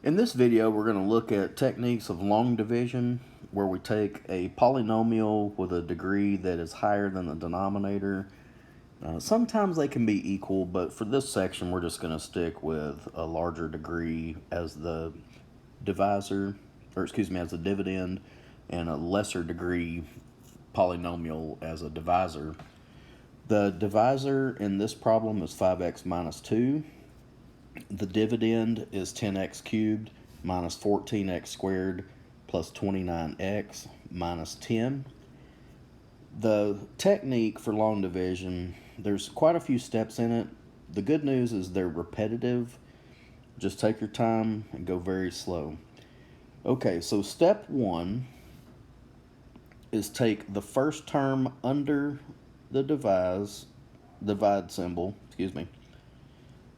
In this video, we're going to look at techniques of long division, where we take a polynomial with a degree that is higher than the denominator. Sometimes they can be equal, but for this section, we're just going to stick with a larger degree as the divisor, or excuse me, as a dividend, and a lesser degree polynomial as a divisor. The divisor in this problem is 5x minus 2. The dividend is 10x cubed minus 14x squared plus 29x minus 10. The technique for long division, there's quite a few steps in it. The good news is they're repetitive. Just take your time and go very slow. Okay, so step one is take the first term under the divide symbol,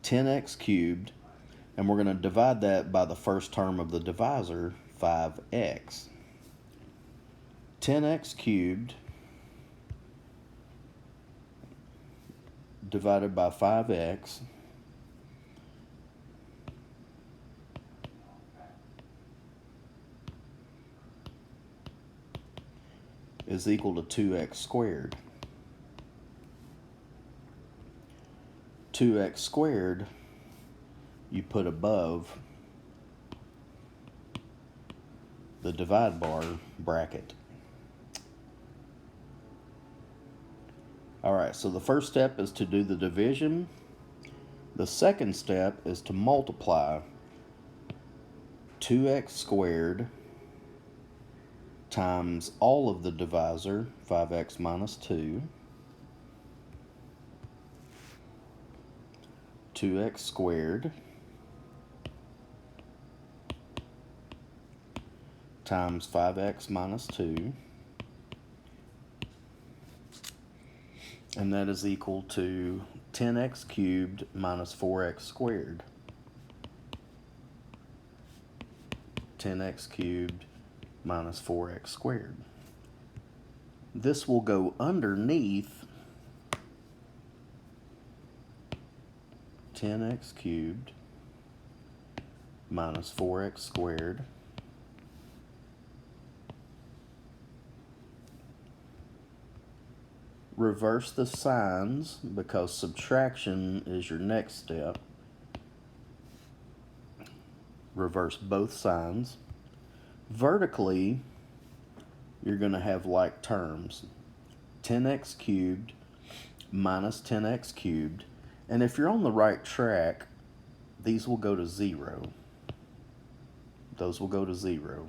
10x cubed, and we're going to divide that by the first term of the divisor, 5x. 10x cubed divided by 5x is equal to 2x squared. 2x squared you put above the divide bar bracket. Alright, so the first step is to do the division. The second step is to multiply 2x squared times all of the divisor, 5x minus 2, 2x squared times 5x minus 2, and that is equal to 10x cubed minus 4x squared. 10x cubed minus 4x squared. This will go underneath 10x cubed minus 4x squared reverse the signs because subtraction is your next step. Reverse both signs. Vertically, you're going to have like terms. 10x cubed minus 10x cubed. And if you're on the right track, these will go to 0. Those will go to 0.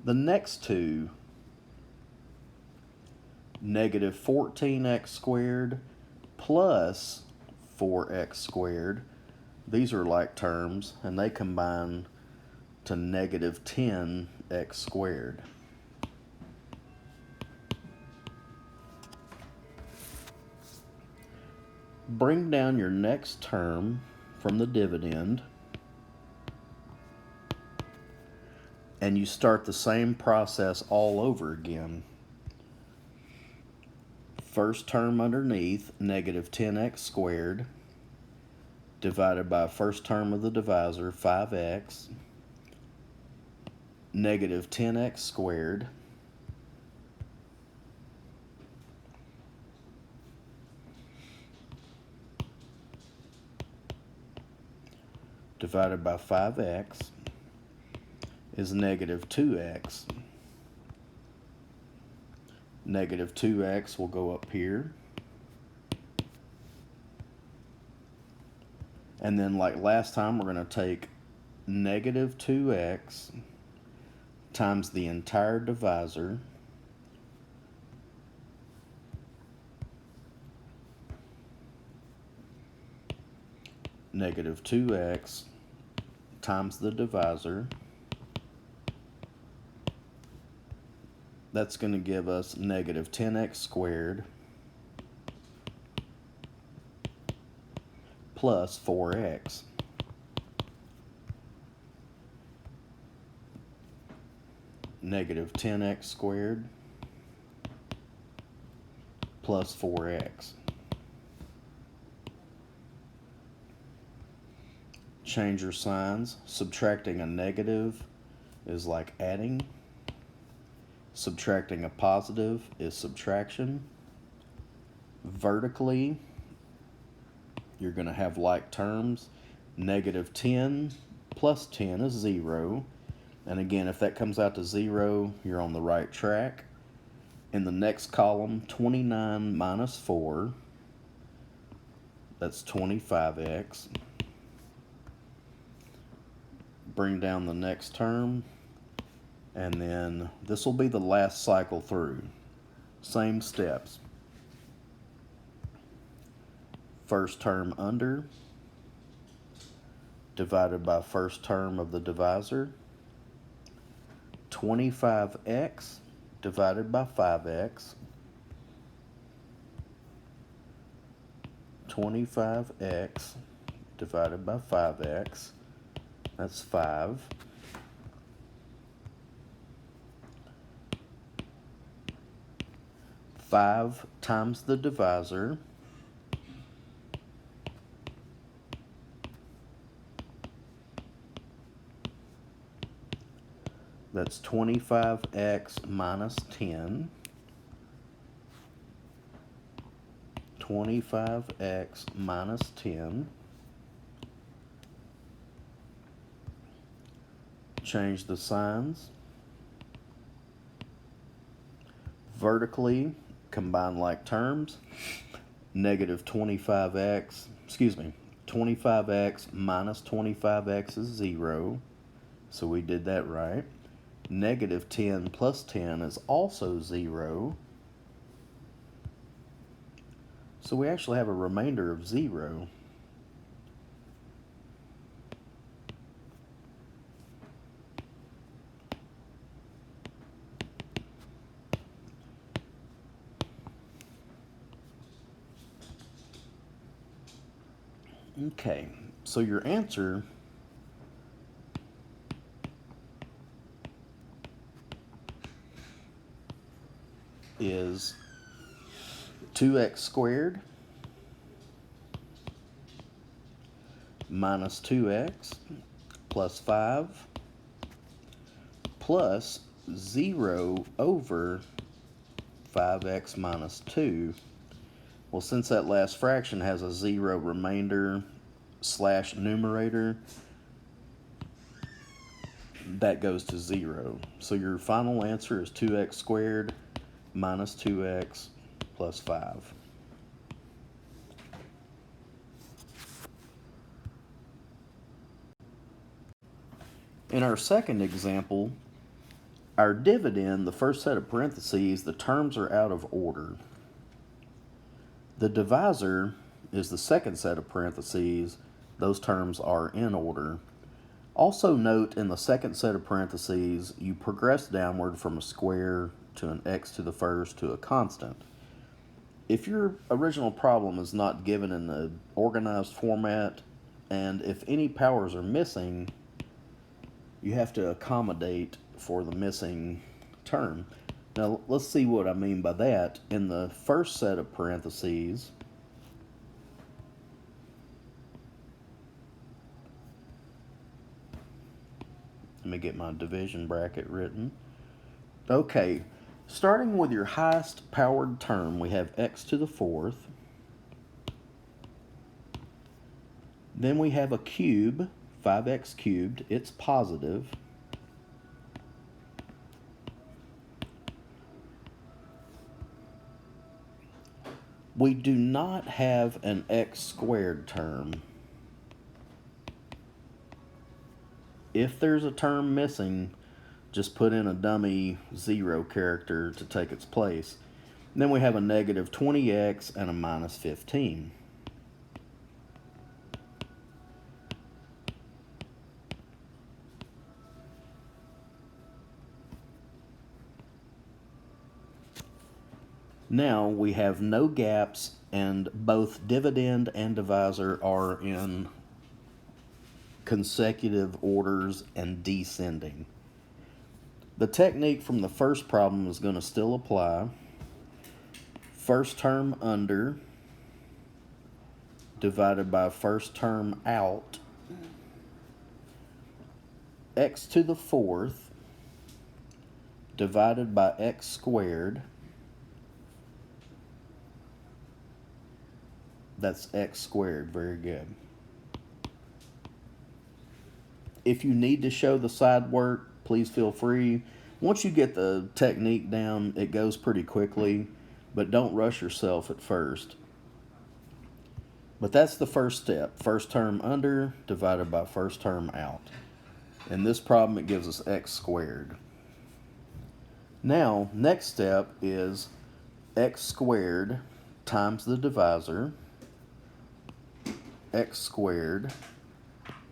The next two, negative 14x squared plus 4x squared, these are like terms, and they combine to negative 10x squared. Bring down your next term from the dividend, and you start the same process all over again. First term underneath, negative 10x squared, divided by first term of the divisor, 5x, negative 10x squared, divided by 5x is negative 2x. Negative 2x will go up here. And then like last time, we're going to take negative 2x times the entire divisor negative 2x times the divisor. That's going to give us negative 10x squared plus 4x. Negative 10x squared plus 4x. Change your signs. Subtracting a negative is like adding. Subtracting a positive is subtraction. Vertically, you're going to have like terms. Negative 10 plus 10 is 0. And again, if that comes out to 0, you're on the right track. In the next column, 29 minus 4, that's 25x. Bring down the next term, and then this will be the last cycle through. Same steps. First term under, divided by first term of the divisor. 25x divided by 5x. 25x divided by 5x. That's 5. Five times the divisor. That's 25x minus 10. 25x minus 10. Change the signs. Vertically, combine like terms. Negative 25x, 25x minus 25x is 0. So we did that right. Negative 10 plus 10 is also 0. So we actually have a remainder of 0. Okay, so your answer is 2x squared minus 2x plus 5 plus 0 over 5x minus 2. Well, since that last fraction has a 0 remainder slash numerator, that goes to 0. So your final answer is 2x squared minus 2x plus 5. In our second example, our dividend, the first set of parentheses, the terms are out of order. The divisor is the second set of parentheses. Those terms are in order. Also note in the second set of parentheses, you progress downward from a square to an x to the first to a constant. If your original problem is not given in the organized format, and if any powers are missing, you have to accommodate for the missing term. Now let's see what I mean by that. In the first set of parentheses, let me get my division bracket written. Okay, starting with your highest powered term, we have x to the fourth. Then we have a cube, 5x cubed, it's positive. We do not have an x squared term. If there's a term missing, just put in a dummy 0 character to take its place. And then we have a negative 20x and a minus 15. Now we have no gaps, and both dividend and divisor are in consecutive orders and descending. The technique from the first problem is going to still apply. First term under divided by first term out. x to the fourth divided by x squared. That's x squared. Very good. If you need to show the side work, please feel free. Once you get the technique down, it goes pretty quickly, but don't rush yourself at first. But that's the first step. First term under divided by first term out. In this problem, it gives us x squared. Now, next step is x squared times the divisor. X squared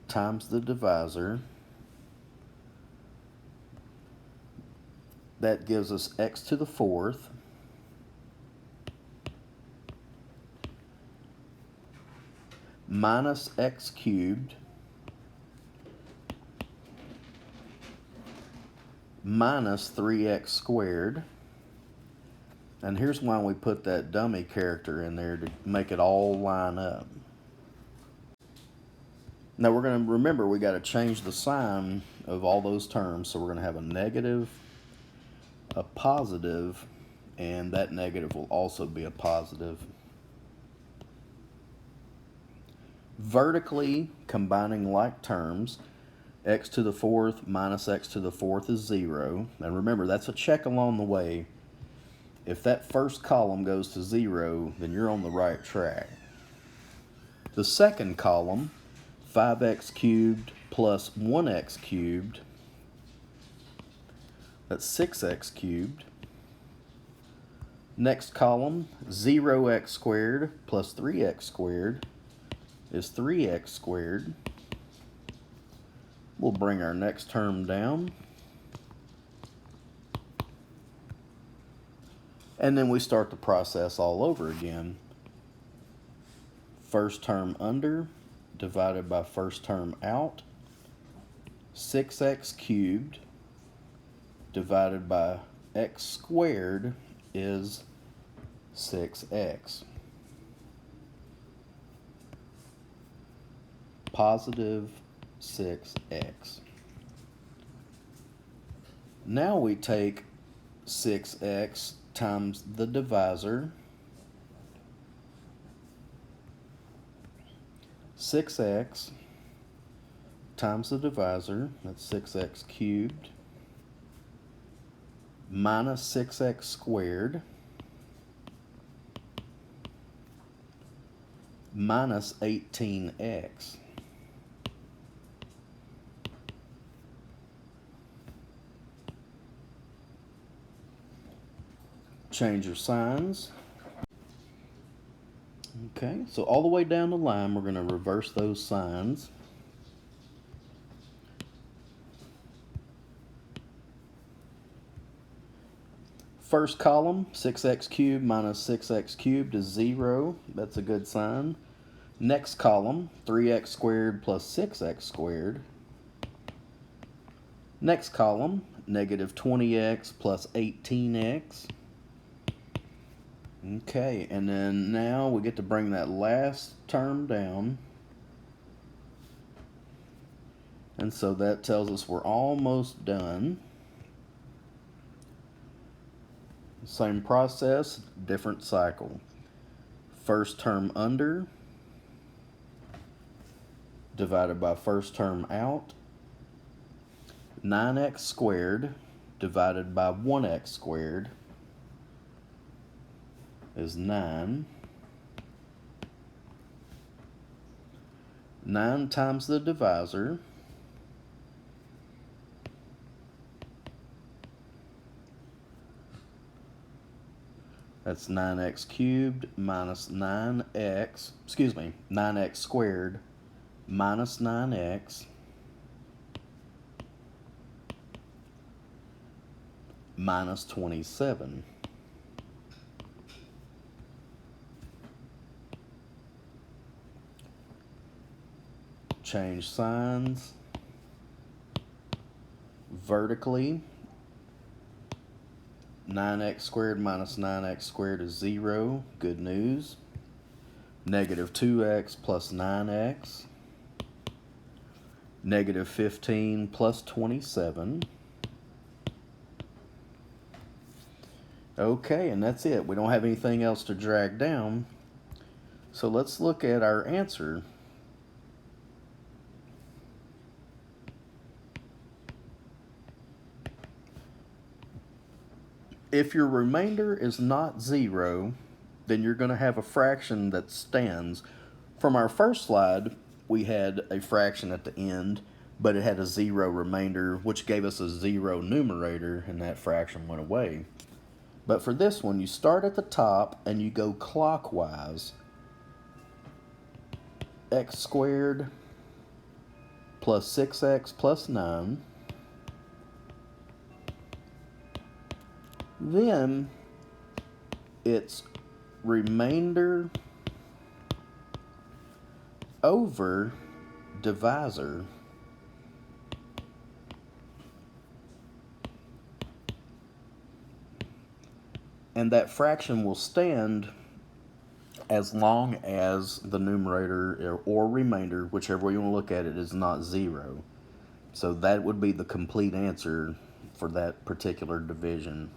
times the divisor. That gives us x to the fourth minus x cubed minus 3x squared. And here's why we put that dummy character in there, to make it all line up. Now we're going to remember we got to change the sign of all those terms. So we're going to have a negative, a positive, and that negative will also be a positive. Vertically combining like terms, x to the fourth minus x to the fourth is 0. And remember, that's a check along the way. If that first column goes to 0, then you're on the right track. The second column, 5x cubed plus 1x cubed, that's 6x cubed. Next column, 0x squared plus 3x squared is 3x squared. We'll bring our next term down. And then we start the process all over again. First term under divided by first term out. 6x cubed divided by x squared is 6x. Positive 6x. Now we take 6x times the divisor. 6x times the divisor, that's 6x cubed, minus 6x squared, minus 18x. Change your signs. Okay, so all the way down the line, we're going to reverse those signs. First column, 6x cubed minus 6x cubed is 0. That's a good sign. Next column, 3x squared plus 6x squared. Next column, negative 20x plus 18x. Okay, and then now we get to bring that last term down. And so that tells us we're almost done. Same process, different cycle. First term under divided by first term out. 9x squared divided by 1x squared is 9. 9 times the divisor. That's 9x cubed minus 9x squared minus 9x minus 27. Change signs. Vertically, 9x squared minus 9x squared is 0. Good news. Negative 2x plus 9x. Negative 15 plus 27. Okay, and that's it. We don't have anything else to drag down. So let's look at our answer. If your remainder is not 0, then you're going to have a fraction that stands. From our first slide, we had a fraction at the end, but it had a 0 remainder, which gave us a 0 numerator, and that fraction went away. But for this one, you start at the top and you go clockwise. X squared plus 6x plus 9. Then it's remainder over divisor. And that fraction will stand as long as the numerator or remainder, whichever way you want to look at it, is not 0. So that would be the complete answer for that particular division.